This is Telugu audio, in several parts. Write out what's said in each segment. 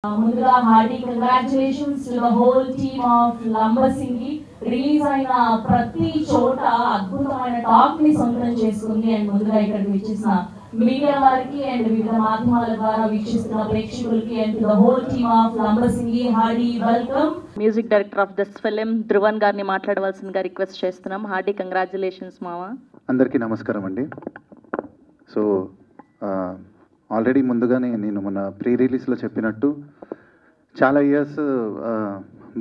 ముందుగా hearty congratulations to the whole team of Lambasingi. Release అయిన ప్రతి చోట అద్భుతమైన టాక్ ని సొంతం చేసుకుంది. అండ్ ముందుగా ఇక్కడికి వచ్చేసిన మీడియా వారికి అండ్ వివిధ మాధ్యమాల ద్వారా వీక్షిస్తున్న ప్రేక్షకులకి and to the whole team of Lambasingi Hardy welcome. Music director of this film Dhruvan గారిని మాట్లాడవలసిందిగా రిక్వెస్ట్ చేస్తున్నాం. హార్డీ కంగ్రాచులేషన్స్ మావా. అందరికీ నమస్కారం అండి. సో ఆల్రెడీ ముందుగానే నేను మొన్న ప్రీ రిలీజ్లో చెప్పినట్టు చాలా ఇయర్స్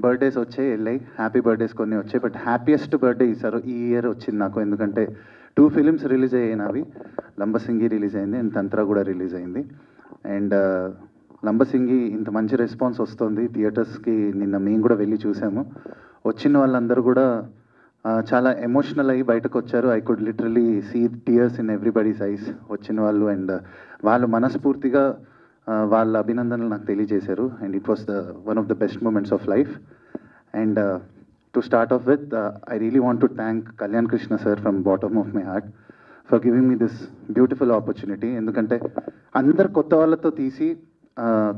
బర్త్డేస్ వచ్చాయి వెళ్ళాయి, హ్యాపీ బర్త్డేస్ కొన్ని వచ్చాయి, బట్ హ్యాపీయెస్ట్ బర్త్డే ఈ ఇయర్ వచ్చింది నాకు. ఎందుకంటే 2 ఫిలిమ్స్ రిలీజ్ అయ్యాయి నావి. లంబసింగి రిలీజ్ అయింది అండ్ తంత్ర కూడా రిలీజ్ అయింది. అండ్ లంబసింగి ఇంత మంచి రెస్పాన్స్ వస్తుంది థియేటర్స్కి. నిన్న మేము కూడా వెళ్ళి చూసాము. వచ్చిన వాళ్ళందరూ కూడా చాలా ఎమోషనల్ అయ్యి బయటకు వచ్చారు. I could literally see tears in everybody's eyes వచ్చిన వాళ్ళు. అండ్ వాళ్ళు మనస్ఫూర్తిగా వాళ్ళ అభినందనలు నాకు తెలియజేశారు. And it was one of the best moments of life. And to start off with I really want to thank Kalyan Krishna sir from bottom of my heart for giving me this beautiful opportunity. ఎందుకంటే అందరు కొత్త వాళ్ళతో తీసి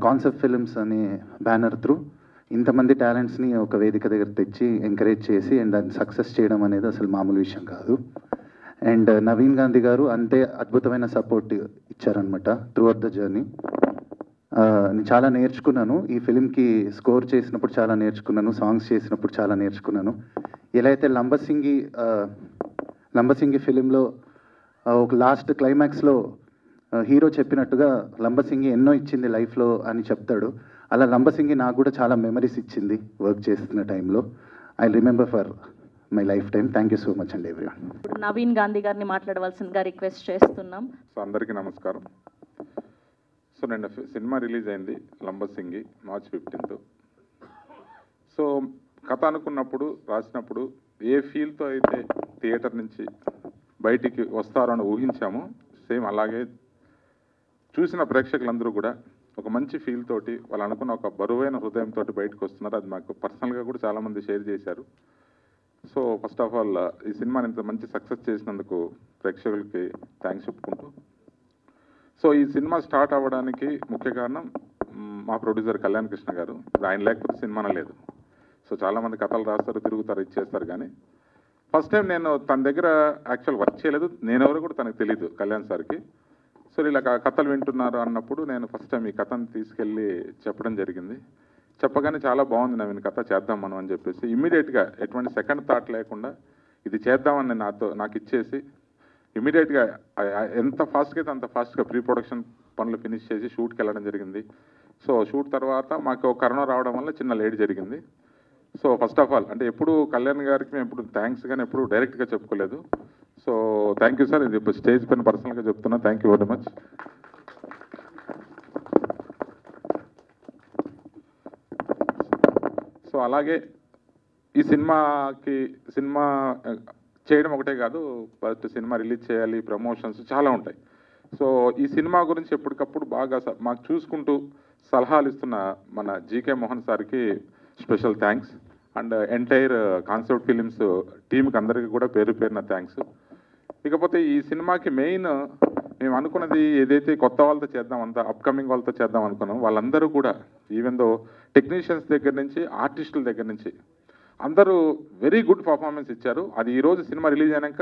కాన్సెప్ట్ ఫిల్మ్స్ అనే బ్యానర్ త్రూ ఇంతమంది టాలెంట్స్ని ఒక వేదిక దగ్గర తెచ్చి ఎంకరేజ్ చేసి అండ్ దాన్ని సక్సెస్ చేయడం అనేది అసలు మామూలు విషయం కాదు. అండ్ నవీన్ గాంధీ గారు అంతే అద్భుతమైన సపోర్ట్ ఇచ్చారనమాట త్రూ అవుట్ ద జర్నీ. నేను చాలా నేర్చుకున్నాను ఈ ఫిలింకి. స్కోర్ చేసినప్పుడు చాలా నేర్చుకున్నాను, సాంగ్స్ చేసినప్పుడు చాలా నేర్చుకున్నాను. ఎలా అయితే లంబసింగి ఫిలింలో ఒక లాస్ట్ క్లైమాక్స్లో హీరో చెప్పినట్టుగా లంబసింగి ఎన్నో ఇచ్చింది లైఫ్లో అని చెప్తాడు. అలా లంబసింగి నాకు కూడా చాలా మెమరీస్ ఇచ్చింది వర్క్ చేస్తున్న టైంలో. I remember for my life time. Thank you so much అండి ఎవ్రీవన్. నవీన్ గాంధీ గారిని మాట్లాడవలసిందిగా రిక్వెస్ట్ చేస్తున్నాం. సో అందరికీ నమస్కారం. సో నిన్న సినిమా రిలీజ్ అయింది లంబసింగి మార్చ్ 15th. సో కథ అనుకున్నప్పుడు రాసినప్పుడు ఏ ఫీల్తో అయితే థియేటర్ నుంచి బయటికి వస్తారో అని ఊహించామో సేమ్ అలాగే చూసిన ప్రేక్షకులందరూ కూడా ఒక మంచి ఫీల్ తోటి వాళ్ళు అనుకున్న ఒక బరువైన హృదయంతో బయటకు వస్తున్నారు. అది మాకు పర్సనల్గా కూడా చాలామంది షేర్ చేశారు. సో ఫస్ట్ ఆఫ్ ఆల్ ఈ సినిమాని ఇంత మంచి సక్సెస్ చేసినందుకు ప్రేక్షకులకి థ్యాంక్స్ చెప్పుకుంటూ, సో ఈ సినిమా స్టార్ట్ అవ్వడానికి ముఖ్య కారణం మా ప్రొడ్యూసర్ కళ్యాణ్ కృష్ణ గారు. ఆయన లేకపోతే సినిమానే లేదు. సో చాలామంది కథలు రాస్తారు, తిరుగుతారు, ఇచ్చేస్తారు. కానీ ఫస్ట్ టైం నేను తన దగ్గర యాక్చువల్ వర్క్ చేయలేదు. నేనెవరు కూడా తనకు తెలియదు కళ్యాణ్ సార్కి. సో ఇలా కథలు వింటున్నారు అన్నప్పుడు నేను ఫస్ట్ టైం ఈ కథను తీసుకెళ్ళి చెప్పడం జరిగింది. చెప్పగానే చాలా బాగుంది నవీన్ కథ, చేద్దాం మనం అని చెప్పేసి ఇమ్మీడియట్గా ఎటువంటి సెకండ్ థాట్ లేకుండా ఇది చేద్దామని నాకు ఇచ్చేసి ఇమ్మీడియట్గా ఎంత ఫాస్ట్గా అయితే అంత ఫాస్ట్గా ప్రీ ప్రొడక్షన్ పనులు ఫినిష్ చేసి షూట్కి వెళ్ళడం జరిగింది. సో షూట్ తర్వాత మాకు కరోనా రావడం వల్ల చిన్న లేట్ జరిగింది. సో ఫస్ట్ ఆఫ్ ఆల్ అంటే ఎప్పుడు కళ్యాణ్ గారికి మేము ఎప్పుడు థ్యాంక్స్ కానీ ఎప్పుడు డైరెక్ట్గా చెప్పుకోలేదు. So thank you sir. ఇది ఇప్పుడు స్టేజ్ పైన పర్సనల్గా చెప్తున్నా. Thank you very much. So అలాగే ఈ సినిమా చేయడం ఒకటే కాదు, ఫస్ట్ సినిమా రిలీజ్ చేయాలి, ప్రమోషన్స్ చాలా ఉంటాయి. సో ఈ సినిమా గురించి ఎప్పటికప్పుడు బాగా మాకు చూసుకుంటూ సలహాలు ఇస్తున్న మన జీకే మోహన్ సార్కి special thanks. And entire concept films టీంకి అందరికీ కూడా పేరు పేరున థ్యాంక్స్. ఇకపోతే ఈ సినిమాకి మెయిన్ మేము అనుకున్నది ఏదైతే కొత్త వాళ్ళతో చేద్దాం, అంతా అప్కమింగ్ వాళ్ళతో చేద్దాం అనుకున్నాం, వాళ్ళందరూ కూడా ఈవెన్ దో టెక్నీషియన్స్ దగ్గర నుంచి ఆర్టిస్టుల దగ్గర నుంచి అందరూ వెరీ గుడ్ పర్ఫార్మెన్స్ ఇచ్చారు. అది ఈరోజు సినిమా రిలీజ్ అయినాక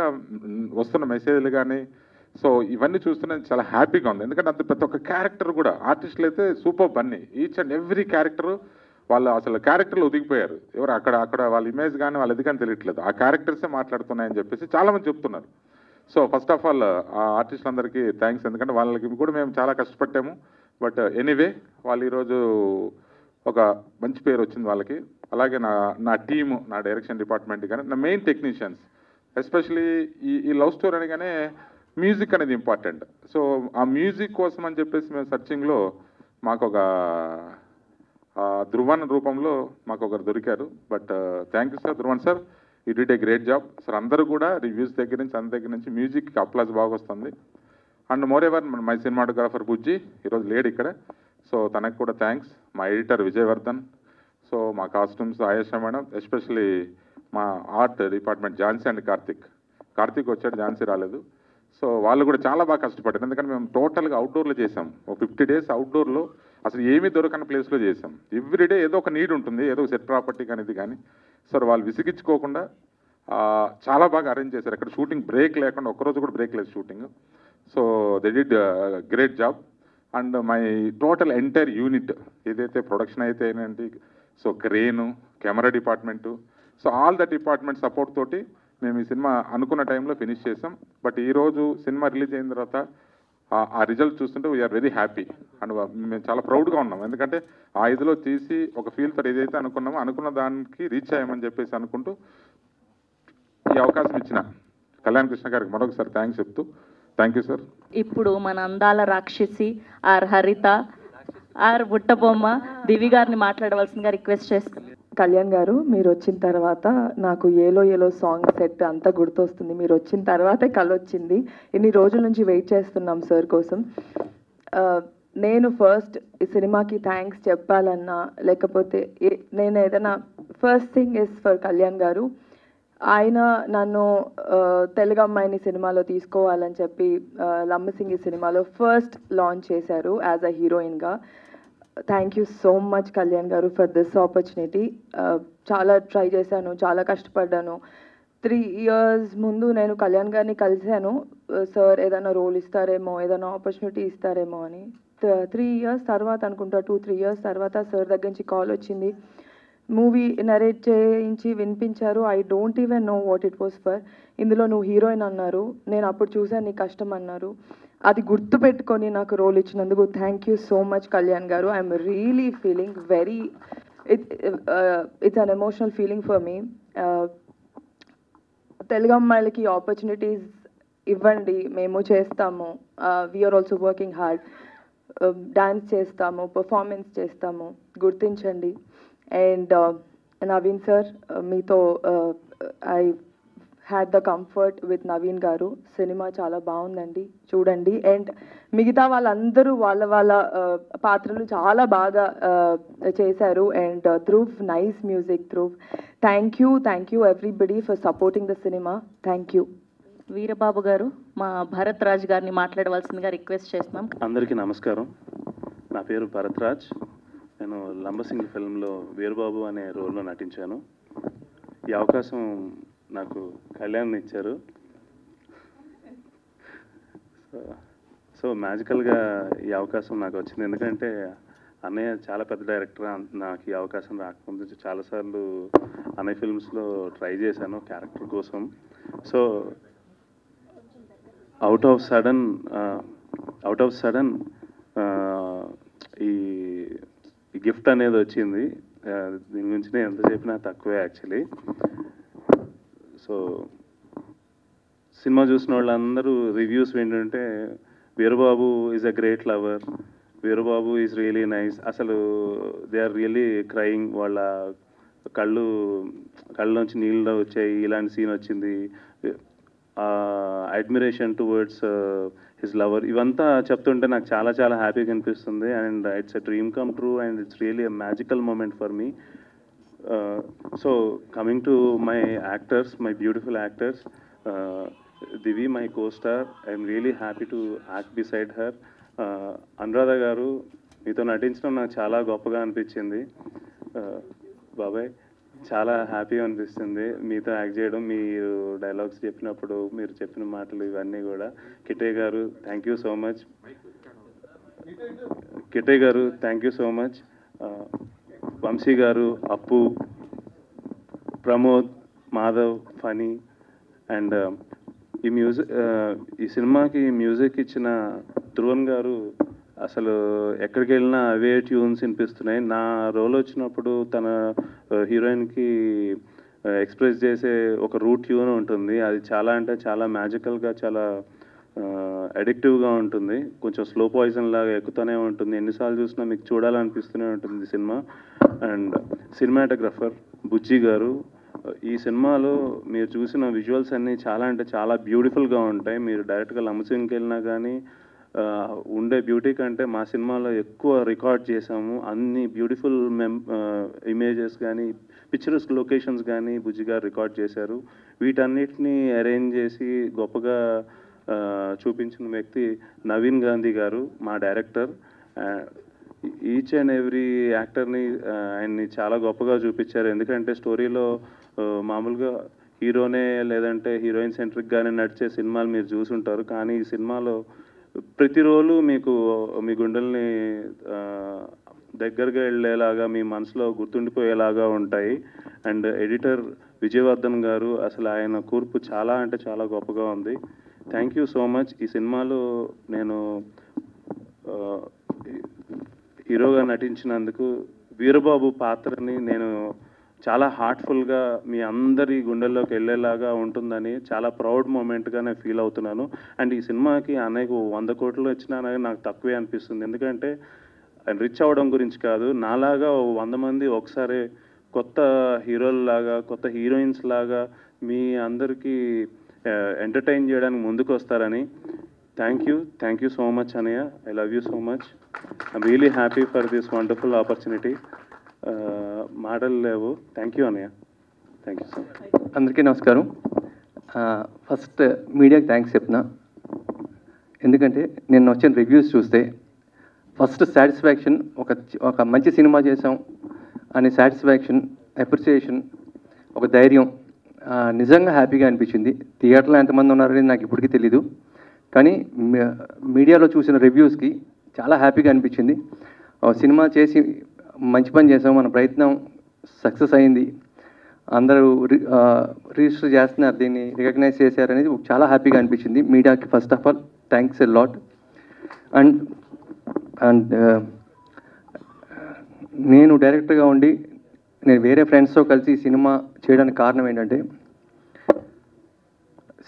వస్తున్న మెసేజ్లు కానీ సో ఇవన్నీ చూస్తూనే చాలా హ్యాపీగా ఉంది. ఎందుకంటే అంత ప్రతి ఒక్క క్యారెక్టర్ కూడా ఆర్టిస్టులు అయితే super Bunny. Each and every character వాళ్ళు అసలు క్యారెక్టర్లు ఒదిగిపోయారు. ఎవరు అక్కడ వాళ్ళ ఇమేజ్ కానీ వాళ్ళ ఇది కానీ తెలియట్లేదు, ఆ క్యారెక్టర్సే మాట్లాడుతున్నాయని చెప్పేసి చాలామంది చెప్తున్నారు. సో ఫస్ట్ ఆఫ్ ఆల్ ఆ ఆర్టిస్టులందరికీ థ్యాంక్స్. ఎందుకంటే వాళ్ళకి కూడా మేము చాలా కష్టపడ్డాము. బట్ ఎనీవే వాళ్ళు ఈరోజు ఒక మంచి పేరు వచ్చింది వాళ్ళకి. అలాగే నా టీము, నా డైరెక్షన్ డిపార్ట్మెంట్ కానీ నా మెయిన్ టెక్నీషియన్స్, ఎస్పెషలీ ఈ లవ్ స్టోరీ అనగానే మ్యూజిక్ అనేది ఇంపార్టెంట్. సో ఆ మ్యూజిక్ కోసం అని చెప్పేసి మేము సర్చింగ్లో మాకు ఒక ధ్రువన్ రూపంలో మాకు ఒకరు దొరికారు. But thank you sir Dhruvan sir, you did a great job sir. అందరూ కూడా రివ్యూస్ దగ్గర నుంచి అందరి దగ్గర నుంచి మ్యూజిక్కి అప్లాజ్ బాగా వస్తుంది. And more ever my cinematographer Bujji ఈరోజు లేడు ఇక్కడ, సో తనకు కూడా థ్యాంక్స్. మా ఎడిటర్ విజయవర్ధన్, సో మా కాస్ట్యూమ్స్ ఆయేషా మేడం, ఎస్పెషలీ మా art department Jhansi and Karthik వచ్చాడు, ఝాన్సీ రాలేదు. సో వాళ్ళు కూడా చాలా బాగా కష్టపడ్డారు. ఎందుకంటే మేము టోటల్గా అవుట్డోర్లో చేసాం. ఒక 50 days అవుట్డోర్లో అసలు ఏమీ దొరకని ప్లేస్లో చేసాం. ఎవ్రీడే ఏదో ఒక నీడ్ ఉంటుంది, ఏదో ఒక సెట్ ప్రాపర్టీ కానీ ఇది కానీ. సార్ వాళ్ళు విసిగించుకోకుండా చాలా బాగా అరేంజ్ చేశారు. ఇక్కడ షూటింగ్ బ్రేక్ లేకుండా, ఒక్కరోజు కూడా బ్రేక్ లేదు shooting. So they did great job. And my total entire unit ఏదైతే ప్రొడక్షన్ అయితే ఏంటి, so crane, camera department, so all the department support తోటి మేము ఈ సినిమా అనుకున్న టైంలో ఫినిష్ చేసాం. బట్ ఈరోజు సినిమా రిలీజ్ అయిన తర్వాత ఆ రిజల్ట్ చూస్తుంటే వీఆర్ వెరీ హ్యాపీ అండ్ మేము చాలా ప్రౌడ్గా ఉన్నాం. ఎందుకంటే ఆ ఇదిలో తీసి ఒక ఫీల్తో ఏదైతే అనుకున్నామో అనుకున్న దానికి రీచ్ అయ్యామని చెప్పేసి అనుకుంటూ ఈ అవకాశం ఇచ్చిన కళ్యాణ్ కృష్ణ గారికి మరొకసారి థ్యాంక్స్ చెప్తూ థ్యాంక్ యూ సార్. ఇప్పుడు మన అందాల రాక్షసి ఆర్ హరిత ఆర్ బుట్టబొమ్మ దివి గారిని మాట్లాడవలసిందిగా రిక్వెస్ట్ చేస్తాను. కళ్యాణ్ గారు, మీరు వచ్చిన తర్వాత నాకు ఏలో ఏలో సాంగ్ సెట్ అంతా గుర్తొస్తుంది. మీరు వచ్చిన తర్వాతే కలొచ్చింది. ఇన్ని రోజుల నుంచి వెయిట్ చేస్తున్నాం సార్ కోసం. నేను ఫస్ట్ ఈ సినిమాకి థ్యాంక్స్ చెప్పాలన్నా, లేకపోతే నేను ఏదైనా first thing is for Kalyan గారు. ఆయన నన్ను తెలుగు అమ్మాయిని సినిమాలో తీసుకోవాలని చెప్పి లంబసింగి సినిమాలో ఫస్ట్ లాంచ్ చేశారు యాజ్ అ హీరోయిన్గా. Thank you so much Kalyan గారు ఫర్ దిస్ ఆపర్చునిటీ. చాలా ట్రై చేశాను, చాలా కష్టపడ్డాను. 3 years ముందు నేను కళ్యాణ్ గారిని కలిశాను, సార్ ఏదైనా రోల్ ఇస్తారేమో, ఏదైనా ఆపర్చునిటీ ఇస్తారేమో అని. 3 years తర్వాత అనుకుంటా, 2-3 years తర్వాత సార్ దగ్గర నుంచి కాల్ వచ్చింది. మూవీ నరేట్ చేయించి వినిపించారు. I don't even know what it was for. ఇందులో నువ్వు హీరోయిన్ అన్నారు. నేను అప్పుడు చూసాను నీ కష్టం అన్నారు. అది గుర్తుపెట్టుకొని నాకు రోల్ ఇచ్చినందుకు thank you so much Kalyan గారు. I'm really feeling very it's an emotional feeling for me. Telugu అమ్మాయిలకి ఆపర్చునిటీస్ ఇవ్వండి, మేము చేస్తాము. We are also working hard. Dance చేస్తాము, పర్ఫార్మెన్స్ చేస్తాము, గుర్తించండి. అండ్ నవీన్ సార్, మీతో I had the comfort with Naveen గారు. సినిమా చాలా బాగుందండి, చూడండి. అండ్ మిగతా వాళ్ళందరూ వాళ్ళ వాళ్ళ పాత్రలు చాలా బాగా చేశారు. And Dhruv, nice music Dhruv. Thank you everybody for supporting the cinema. Thank you. Veerababu గారు, మా భరత్ రాజ్ గారిని మాట్లాడవలసిందిగా రిక్వెస్ట్ చేస్తున్నాం. అందరికీ నమస్కారం. నా పేరు భరత్ రాజ్. నేను లంబసింగి ఫిల్మ్లో వీరబాబు అనే రోల్లో నటించాను. ఈ అవకాశం నాకు కళ్యాణ్ ఇచ్చారు. సో మ్యాజికల్గా ఈ అవకాశం నాకు వచ్చింది. ఎందుకంటే అన్నయ్య చాలా పెద్ద డైరెక్టర్. నాకు ఈ అవకాశం రాకముందు చాలాసార్లు అన్నయ్య ఫిల్మ్స్లో ట్రై చేశాను క్యారెక్టర్ కోసం. సో అవుట్ ఆఫ్ సడన్ ఈ గిఫ్ట్ అనేది వచ్చింది. దీని గురించి నేను ఎంత చెప్పినా తక్కువే యాక్చువల్లీ. సో సినిమా చూసిన వాళ్ళందరూ రివ్యూస్ ఏంటంటే Veerababu is a great lover, Veerababu is really nice. అసలు దే ఆర్ రియలీ క్రయింగ్. వాళ్ళ కళ్ళలోంచి నీళ్ళు వచ్చాయి. ఇలాంటి సీన్ వచ్చింది. అడ్మిరేషన్ టువర్డ్స్ హిజ్ లవర్, ఇవంతా చెప్తుంటే నాకు చాలా చాలా హ్యాపీగా అనిపిస్తుంది. And it's a dream come true and it's really a magical moment for me. So coming to my actors, my beautiful actors, Divi my co-star, I'm really happy to act beside her. Anuradha garu, మీతో నటించడం నాకు చాలా గొప్పగా అనిపించింది. బాబాయ్, చాలా హ్యాపీగా అనిపిస్తుంది మీతో యాక్ట్ చేయడం. మీరు డైలాగ్స్ చెప్పినప్పుడు మీరు చెప్పిన మాటలు ఇవన్నీ కూడా. Kite garu, thank you so much. Kite garu, thank you so much. Vamshi garu, Appu, Pramod, Madhav, funny. And ఈ సినిమాకి మ్యూజిక్ ఇచ్చిన ధ్రువన్ గారు, అసలు ఎక్కడికి వెళ్ళినా అవే ట్యూన్స్ వినిపిస్తున్నాయి. నా రోల్ వచ్చినప్పుడు తన హీరోయిన్కి ఎక్స్ప్రెస్ చేసే ఒక రూట్ ట్యూన్ ఉంటుంది. అది చాలా అంటే చాలా మ్యాజికల్గా, చాలా అడిక్టివ్గా ఉంటుంది. కొంచెం స్లో పాయిజన్ లాగా ఎక్కుతూనే ఉంటుంది. ఎన్నిసార్లు చూసినా మీకు చూడాలనిపిస్తూనే ఉంటుంది సినిమా. అండ్ సినిమాటోగ్రఫర్ బుజ్జి గారు, ఈ సినిమాలో మీరు చూసిన విజువల్స్ అన్నీ చాలా అంటే చాలా బ్యూటిఫుల్గా ఉంటాయి. మీరు డైరెక్ట్గా లంబసింగికి వెళ్ళినా కానీ ఉండే బ్యూటీ కంటే మా సినిమాలో ఎక్కువ రికార్డ్ చేసాము. అన్ని బ్యూటిఫుల్ ఇమేజెస్ కానీ, పిక్చర్స్ లొకేషన్స్ కానీ బుజ్జి గారు రికార్డ్ చేశారు. వీటన్నిటిని అరేంజ్ చేసి గొప్పగా చూపించిన వ్యక్తి నవీన్ గాంధీ గారు, మా డైరెక్టర్. ఈచ్ అండ్ ఎవ్రీ యాక్టర్ని ఆయన్ని చాలా గొప్పగా చూపించారు. ఎందుకంటే స్టోరీలో మామూలుగా హీరోనే లేదంటే హీరోయిన్ సెంట్రిక్గానే నడిచే సినిమాలు మీరు చూసుంటారు. కానీ ఈ సినిమాలో ప్రతి రోలు మీకు మీ గుండెల్ని దగ్గరగా వెళ్ళేలాగా మీ మనసులో గుర్తుండిపోయేలాగా ఉంటాయి. అండ్ ఎడిటర్ విజయవర్ధన్ గారు అసలు ఆయన కూర్పు చాలా అంటే చాలా గొప్పగా ఉంది. Thank you so much. ఈ సినిమాలో నేను హీరోగా నటించినందుకు వీరబాబు పాత్రని నేను చాలా హార్ట్ఫుల్గా మీ అందరి గుండెల్లోకి వెళ్ళేలాగా ఉంటుందని చాలా ప్రౌడ్ మూమెంట్గా నేను ఫీల్ అవుతున్నాను. అండ్ ఈ సినిమాకి అనేక 100 కోట్లు వచ్చినా నాకు తక్కువే అనిపిస్తుంది. ఎందుకంటే రిచ్ అవ్వడం గురించి కాదు, నాలాగా 100 మంది ఒకసారి కొత్త హీరోల్లాగా కొత్త హీరోయిన్స్ లాగా మీ అందరికీ ఎంటర్టైన్ చేయడానికి ముందుకు వస్తారని. థ్యాంక్ యూ సో మచ్ అన్నయ్య. I love you so much. I'm really happy for this wonderful opportunity. మాటలు లేవు. థ్యాంక్ యూ అన్నయ్య. Thank you so much. అందరికీ నమస్కారం. ఫస్ట్ మీడియాకి థ్యాంక్స్ చెప్తున్నా. ఎందుకంటే నేను వచ్చిన రివ్యూస్ చూస్తే ఫస్ట్ సాటిస్ఫాక్షన్, ఒక మంచి సినిమా చేసాం అనే సాటిస్ఫాక్షన్, అప్రిసియేషన్, ఒక ధైర్యం, నిజంగా హ్యాపీగా అనిపించింది. థియేటర్లో ఎంతమంది ఉన్నారని నాకు ఇప్పటికీ తెలీదు, కానీ మీడియాలో చూసిన రివ్యూస్కి చాలా హ్యాపీగా అనిపించింది. సినిమా చేసి మంచి పని చేసాం, మన ప్రయత్నం సక్సెస్ అయింది, అందరూ రిజిస్టర్ చేస్తున్నారు, దీన్ని రికగ్నైజ్ చేశారనేది చాలా హ్యాపీగా అనిపించింది. మీడియాకి first of all thanks a lot. And నేను డైరెక్టర్గా ఉండి నేను వేరే ఫ్రెండ్స్తో కలిసి సినిమా చేయడానికి కారణం ఏంటంటే,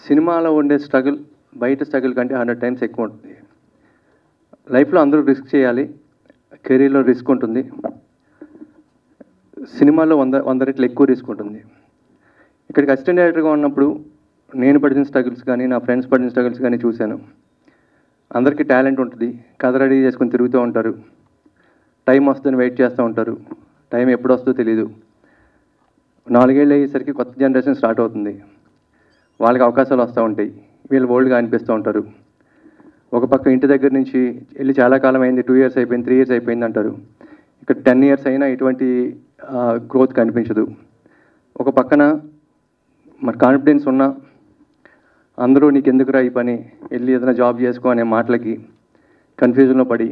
సినిమాలో ఉండే స్ట్రగుల్ బయట స్ట్రగుల్ కంటే 100 టైమ్స్ ఎక్కువ ఉంటుంది. లైఫ్లో అందరూ రిస్క్ చేయాలి, కెరీర్లో రిస్క్ ఉంటుంది, సినిమాలో 100 రెట్లు ఎక్కువ రిస్క్ ఉంటుంది. ఇక్కడికి అసిస్టెంట్ డైరెక్టర్గా ఉన్నప్పుడు నేను పడిన స్ట్రగుల్స్ కానీ నా ఫ్రెండ్స్ పడిన స్ట్రగుల్స్ కానీ చూశాను. అందరికీ టాలెంట్ ఉంటుంది, కథ రెడీ చేసుకొని తిరుగుతూ ఉంటారు, టైం వస్తుందని వెయిట్ చేస్తూ ఉంటారు, టైం ఎప్పుడు వస్తుందో తెలీదు. 4 ఏళ్ళు అయ్యేసరికి కొత్త జనరేషన్ స్టార్ట్ అవుతుంది, వాళ్ళకి అవకాశాలు వస్తూ ఉంటాయి, వీళ్ళు ఓల్డ్గా అనిపిస్తూ ఉంటారు. ఒక పక్క ఇంటి దగ్గర నుంచి వెళ్ళి చాలా కాలం అయింది, 2 years అయిపోయింది, 3 years అయిపోయింది అంటారు. ఇక్కడ 10 years అయినా ఎటువంటి గ్రోత్ కనిపించదు. ఒక పక్కన మన కాన్ఫిడెన్స్ ఉన్నా అందరూ నీకు ఎందుకురా ఈ పని, వెళ్ళి ఏదైనా జాబ్ చేసుకో అనే మాటలకి కన్ఫ్యూజన్లో పడి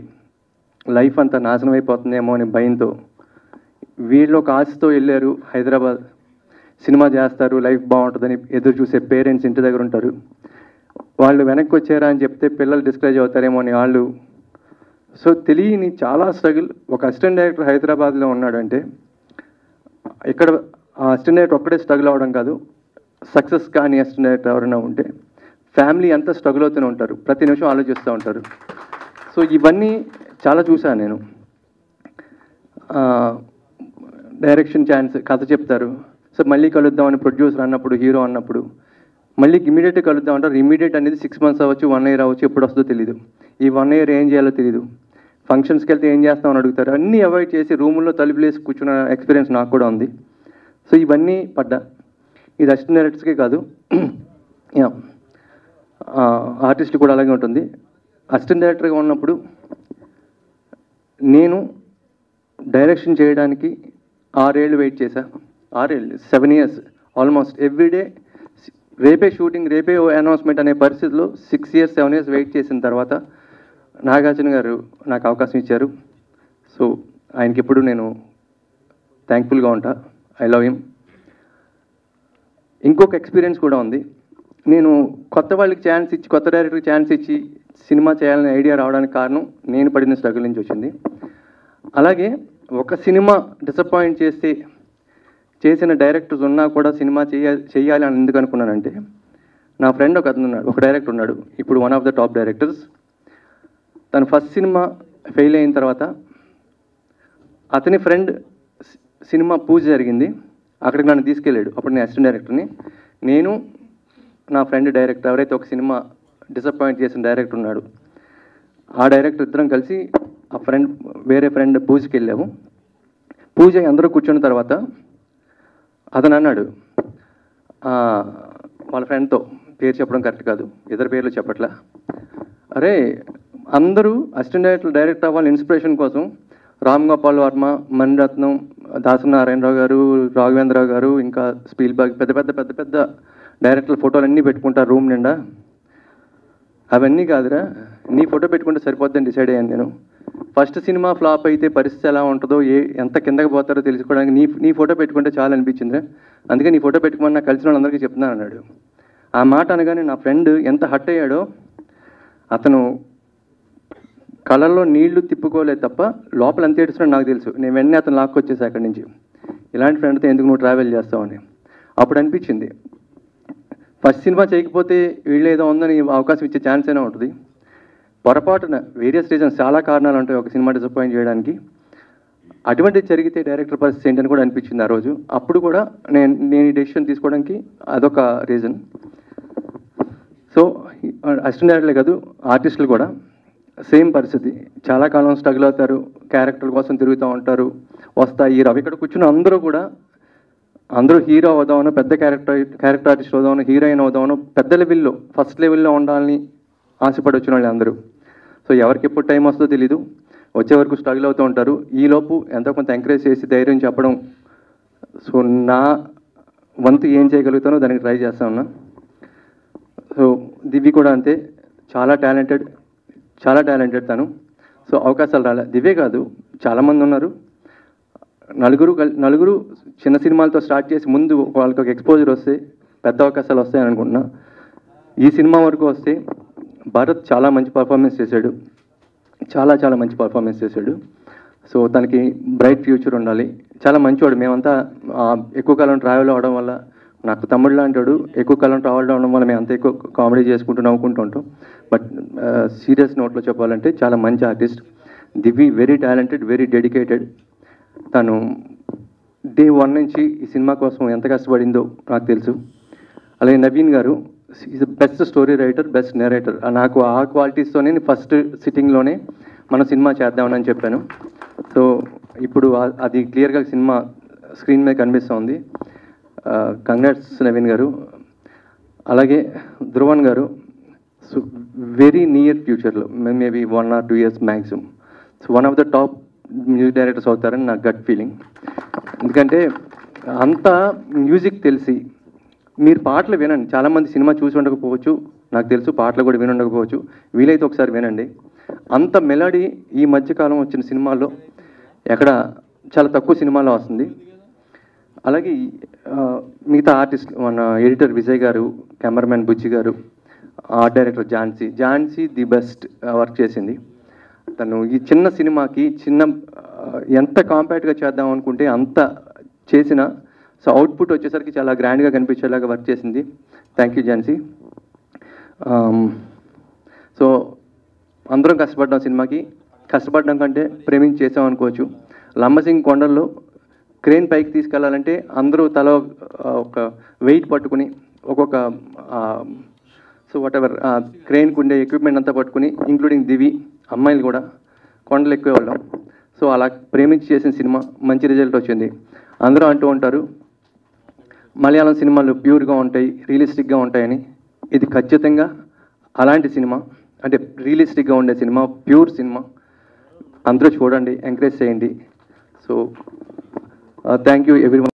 లైఫ్ అంతా నాశనం అయిపోతుందేమో అనే భయంతో, వీళ్ళు ఒక ఆశతో వెళ్ళారు హైదరాబాద్, సినిమా చేస్తారు, లైఫ్ బాగుంటుందని ఎదురు చూసే పేరెంట్స్ ఇంటి దగ్గర ఉంటారు. వాళ్ళు వెనక్కి వచ్చారా అని చెప్తే పిల్లలు డిస్కరేజ్ అవుతారేమో అని వాళ్ళు. సో తెలియని చాలా స్ట్రగుల్. ఒక అసిస్టెంట్ డైరెక్టర్ హైదరాబాద్లో ఉన్నాడంటే ఇక్కడ ఆ అసిస్టెంట్ డైరెక్టర్ ఒక్కడే స్ట్రగుల్ అవ్వడం కాదు, సక్సెస్ కానీ అసిస్టెంట్ డైరెక్టర్ ఎవరైనా ఉంటే ఫ్యామిలీ అంతా స్ట్రగుల్ అవుతూనే ఉంటారు, ప్రతి నిమిషం ఆలోచిస్తూ ఉంటారు. సో ఇవన్నీ చాలా చూశాను నేను. డైరెక్షన్ ఛాన్స్, కథ చెప్తారు, సో మళ్ళీ కలుద్దామని ప్రొడ్యూసర్ అన్నప్పుడు, హీరో అన్నప్పుడు మళ్ళీ ఇమీడియట్గా కలుద్దాం అంటారు. ఇమీడియట్ అనేది 6 months అవ్వచ్చు, 1 year అవ్వచ్చు, ఎప్పుడు వస్తుందో తెలియదు. ఈ 1 year ఏం చేయాలో తెలియదు. ఫంక్షన్స్కి వెళ్తే ఏం చేస్తామని అడుగుతారు. అన్నీ అవాయిడ్ చేసి రూముల్లో తలుపులేసి కూర్చున్న ఎక్స్పీరియన్స్ నాకు కూడా ఉంది. సో ఇవన్నీ పడ్డా. ఇది అసిస్టెంట్ డైరెక్టర్స్కే కాదు, ఆర్టిస్ట్ కూడా అలాగే ఉంటుంది. అసిస్టెంట్ డైరెక్టర్గా ఉన్నప్పుడు నేను డైరెక్షన్ చేయడానికి 6 ఏళ్ళు వెయిట్ చేశా. 6 ఏళ్ళు, 7 years ఆల్మోస్ట్ ఎవ్రీడే. రేపే షూటింగ్, రేపే అనౌన్స్మెంట్ అనే పరిస్థితిలో 6 years 7 years వెయిట్ చేసిన తర్వాత నాగార్జున గారు నాకు అవకాశం ఇచ్చారు. సో ఆయనకి ఎప్పుడు నేను థ్యాంక్ఫుల్గా ఉంటా. I love him. ఇంకొక ఎక్స్పీరియన్స్ కూడా ఉంది. నేను కొత్త వాళ్ళకి ఛాన్స్ ఇచ్చి, కొత్త డైరెక్టర్కి ఛాన్స్ ఇచ్చి సినిమా చేయాలనే ఐడియా రావడానికి కారణం నేను పడిన స్ట్రగుల్ నుంచి వచ్చింది. అలాగే ఒక సినిమా డిసప్పాయింట్ చేసిన డైరెక్టర్స్ ఉన్నా కూడా సినిమా చేయాలి అని ఎందుకు అనుకున్నానంటే, నా ఫ్రెండ్ ఒక అతను ఉన్నాడు, ఒక డైరెక్టర్ ఉన్నాడు, ఇప్పుడు one of the top directors. తన ఫస్ట్ సినిమా ఫెయిల్ అయిన తర్వాత అతని ఫ్రెండ్ సినిమా పూజ జరిగింది, అక్కడికి నన్ను తీసుకెళ్ళాడు. అప్పుడు నేను అసిస్టెంట్ డైరెక్టర్ని. నేను నా ఫ్రెండ్ డైరెక్టర్, ఎవరైతే ఒక సినిమా డిసప్పాయింట్ చేసిన డైరెక్టర్ ఉన్నాడు, ఆ డైరెక్టర్ ఇద్దరం కలిసి ఆ వేరే ఫ్రెండ్ పూజకి వెళ్ళాము. పూజ అందరూ కూర్చున్న తర్వాత అతను అన్నాడు వాళ్ళ ఫ్రెండ్తో, పేరు చెప్పడం కరెక్ట్ కాదు, ఇద్దరు పేర్లు చెప్పట్లా, అరే అందరూ అసిస్టెంట్ డైరెక్టర్ అవ్వాలి ఇన్స్పిరేషన్ కోసం రామ్ గోపాల్ వర్మ, మణిరత్నం, దాసనారాయణరావు గారు, రాఘవేంద్రరావు గారు, ఇంకా స్పీల్బర్గ్ పెద్ద పెద్ద పెద్ద పెద్ద డైరెక్టర్ల ఫోటోలు అన్నీ పెట్టుకుంటారు రూమ్ నిండా. అవన్నీ కాదురా, నీ ఫోటో పెట్టుకుంటే సరిపోద్దని డిసైడ్ అయ్యాను నేను. ఫస్ట్ సినిమా ఫ్లాప్ అయితే పరిస్థితి ఎలా ఉంటుందో, ఎంత కిందకి పోతారో తెలుసుకోవడానికి నీ ఫోటో పెట్టుకుంటే చాలా అనిపించిందిరా, అందుకే నీ ఫోటో పెట్టుకోమని నాకు కలిసిన వాళ్ళందరికీ చెప్తున్నాను అన్నాడు. ఆ మాట అనగానే నా ఫ్రెండ్ ఎంత హర్ట్ అయ్యాడో, అతను కళ్ళల్లో నీళ్లు తిప్పుకోలేదు తప్ప లోపల ఎంత ఏడుస్తున్నాడో నాకు తెలుసు. నేను వెంటనే అతను లాక్కొచ్చేసి అక్కడి నుంచి, ఇలాంటి ఫ్రెండ్తో ఎందుకు నువ్వు ట్రావెల్ చేస్తావని. అప్పుడు అనిపించింది ఫస్ట్ సినిమా చేయకపోతే వీళ్ళు ఏదో ఉందని అవకాశం ఇచ్చే ఛాన్స్ అయినా ఉంటుంది. పొరపాటున వేరియస్ రీజన్స్, చాలా కారణాలు ఉంటాయి ఒక సినిమా డిసప్పాయింట్ చేయడానికి. అటువంటిది జరిగితే డైరెక్టర్ పరిస్థితి ఏంటని కూడా అనిపించింది ఆ రోజు. అప్పుడు కూడా నేను ఈ డెసిషన్ తీసుకోవడానికి అదొక రీజన్. సో అసిస్టెంట్ డైరెక్టర్లే కాదు, ఆర్టిస్టులు కూడా సేమ్ పరిస్థితి. చాలా కాలం స్ట్రగుల్ అవుతారు, క్యారెక్టర్ కోసం తిరుగుతూ ఉంటారు, వస్తాయి హీరో. ఇక్కడ కూర్చున్న అందరూ కూడా అందరూ హీరో అవుదామను, పెద్ద క్యారెక్టర్ ఆర్టిస్ట్ అవుదామను, హీరోయిన్ అవుదామను, పెద్ద లెవెల్లో ఫస్ట్ లెవెల్లో ఉండాలని ఆశపడి వచ్చిన వాళ్ళు అందరూ. సో ఎవరికి ఎప్పుడు టైం వస్తుందో తెలీదు, వచ్చే వరకు స్ట్రగుల్ అవుతూ ఉంటారు. ఈలోపు ఎంతో కొంత ఎంకరేజ్ చేసి ధైర్యం చెప్పడం, సో నా వంతు ఏం చేయగలుగుతానో దానికి ట్రై చేస్తా ఉన్నా. సో దివ్య కూడా అంతే, చాలా టాలెంటెడ్ తను. సో అవకాశాలు రాలే. దివ్యే కాదు, చాలామంది ఉన్నారు. నలుగురు చిన్న సినిమాలతో స్టార్ట్ చేసి ముందు వాళ్ళకి ఒక ఎక్స్పోజర్ వస్తే పెద్ద అవకాశాలు వస్తాయని అనుకుంటున్నా. ఈ సినిమా వరకు వస్తే భరత్ చాలా మంచి పర్ఫార్మెన్స్ చేశాడు, చాలా మంచి పర్ఫార్మెన్స్ చేశాడు. సో తనకి బ్రైట్ ఫ్యూచర్ ఉండాలి. చాలా మంచివాడు. మేమంతా ఎక్కువ కాలం ట్రావెల్ అవ్వడం వల్ల, నాకు తమ్ముడు లాంటాడు, ఎక్కువ కాలం ట్రావెల్ అవ్వడం వల్ల మేము అంత ఎక్కువ కామెడీ చేసుకుంటూ నవ్వుకుంటూ ఉంటాం. బట్ సీరియస్ నోట్లో చెప్పాలంటే చాలా మంచి ఆర్టిస్ట్. దివ్య వెరీ టాలెంటెడ్, వెరీ డెడికేటెడ్. తను డే 1 నుంచి ఈ సినిమా కోసం ఎంత కష్టపడిందో నాకు తెలుసు. అలాగే నవీన్ గారు is best story writer, best narrator. నాకు ఆ క్వాలిటీస్తోనే ఫస్ట్ సిట్టింగ్లోనే మనం సినిమా చేద్దామని చెప్పాను. సో ఇప్పుడు అది క్లియర్గా సినిమా స్క్రీన్ మీద కనిపిస్తోంది. కంగ్రాట్స్ నవీన్ గారు. అలాగే ధ్రువన్ గారు, సో వెరీ నియర్ ఫ్యూచర్లో, maybe 1 or 2 years maximum, so one of the top music directors అవుతారని నా గట్ ఫీలింగ్. ఎందుకంటే అంతా మ్యూజిక్ తెలిసి, మీరు పాటలు వినండి. చాలామంది సినిమా చూసి ఉండకపోవచ్చు, నాకు తెలుసు, పాటలు కూడా విని ఉండకపోవచ్చు. వీలైతే ఒకసారి వినండి. అంత మెలడీ ఈ మధ్యకాలం వచ్చిన సినిమాల్లో ఎక్కడ చాలా తక్కువ సినిమాల్లో వస్తుంది. అలాగే మిగతా ఆర్టిస్ట్, మన ఎడిటర్ విజయ్ గారు, కెమెరామెన్ బుజ్జి గారు, art director Jhansi the best work చేసింది. తను ఈ చిన్న సినిమాకి ఎంత కాంపాక్ట్గా చేద్దాం అనుకుంటే అంత చేసిన, సో అవుట్పుట్ వచ్చేసరికి చాలా గ్రాండ్గా కనిపించేలాగా వర్క్ చేసింది. Thank you Jhansi. సో అందరం కష్టపడ్డాం సినిమాకి. కష్టపడడం కంటే ప్రేమించి చేసాం అనుకోవచ్చు. లంబసింగ్ కొండల్లో క్రేన్ పైకి తీసుకెళ్లాలంటే అందరూ తల ఒక వెయిట్ పట్టుకుని, ఒక్కొక్క సో వాట్ ఎవర్ క్రేన్కు ఉండే ఎక్విప్మెంట్ అంతా పట్టుకుని, ఇంక్లూడింగ్ దివి అమ్మాయిలు కూడా కొండలు ఎక్కువేవాళ్ళం. సో అలా ప్రేమించి చేసిన సినిమా మంచి రిజల్ట్ వచ్చింది. అందరూ అంటూ ఉంటారు మలయాళం సినిమాలు ప్యూర్గా ఉంటాయి, రియలిస్టిక్గా ఉంటాయని. ఇది ఖచ్చితంగా అలాంటి సినిమా, అంటే రియలిస్టిక్గా ఉండే సినిమా, ప్యూర్ సినిమా. అందరూ చూడండి, ఎంకరేజ్ చేయండి. So thank you everyone.